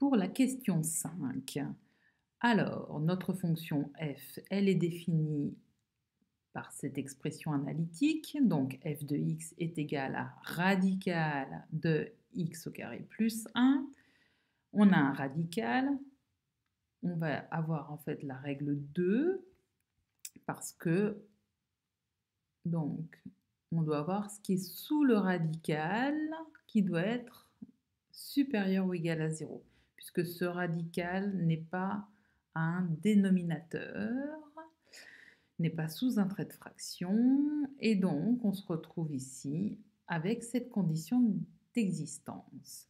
Pour la question 5, alors notre fonction f, elle est définie par cette expression analytique, donc f de x est égal à radical de x au carré plus 1. On a un radical, on va avoir en fait la règle 2, parce que donc on doit avoir ce qui est sous le radical qui doit être supérieur ou égal à 0, puisque ce radical n'est pas un dénominateur, n'est pas sous un trait de fraction, et donc on se retrouve ici avec cette condition d'existence.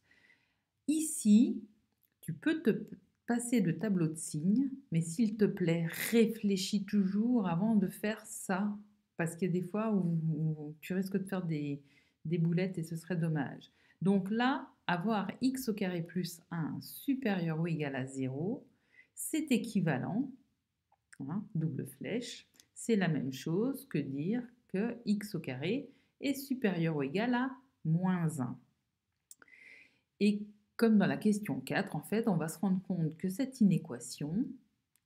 Ici, tu peux te passer de tableau de signes, mais s'il te plaît, réfléchis toujours avant de faire ça, parce qu'il y a des fois où tu risques de faire des boulettes et ce serait dommage. Donc là, avoir x au carré plus 1 supérieur ou égal à 0, c'est équivalent, hein, double flèche, c'est la même chose que dire que x au carré est supérieur ou égal à moins 1. Et comme dans la question 4, en fait, on va se rendre compte que cette inéquation,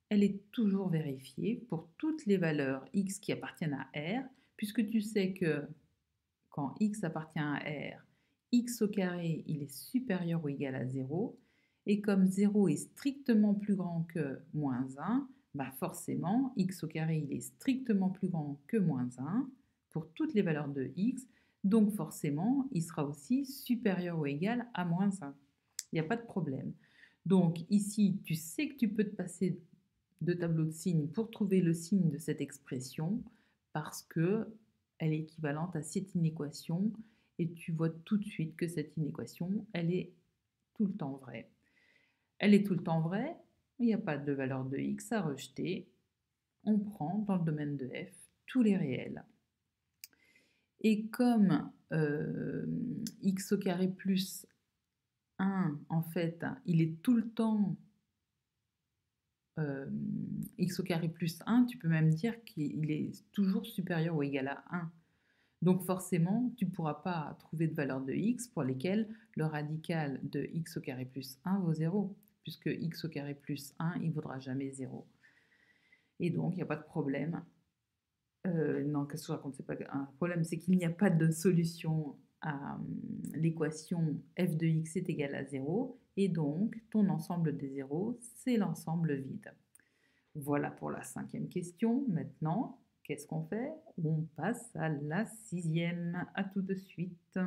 elle est toujours vérifiée pour toutes les valeurs x qui appartiennent à R, puisque tu sais que quand x appartient à R, x au carré, il est supérieur ou égal à 0, et comme 0 est strictement plus grand que moins 1, bah forcément, x au carré, il est strictement plus grand que moins 1 pour toutes les valeurs de x, donc forcément, il sera aussi supérieur ou égal à moins 1. Il n'y a pas de problème. Donc ici, tu sais que tu peux te passer de tableau de signes pour trouver le signe de cette expression parce que elle est équivalente à cette inéquation et tu vois tout de suite que cette inéquation, elle est tout le temps vraie. Elle est tout le temps vraie, il n'y a pas de valeur de x à rejeter. On prend dans le domaine de f tous les réels. Et comme x au carré plus 1, en fait, il est tout le temps x au carré plus 1, tu peux même dire qu'il est toujours supérieur ou égal à 1. Donc forcément, tu ne pourras pas trouver de valeur de x pour lesquelles le radical de x au carré plus 1 vaut 0, puisque x au carré plus 1, il ne vaudra jamais 0. Et donc, il n'y a pas de problème. Non, qu'est-ce que je raconte? C'est pas un problème, c'est qu'il n'y a pas de solution à l'équation f de x est égal à 0, et donc ton ensemble des zéros, c'est l'ensemble vide. Voilà pour la 5e question. Maintenant, qu'est-ce qu'on fait? On passe à la 6e. À tout de suite.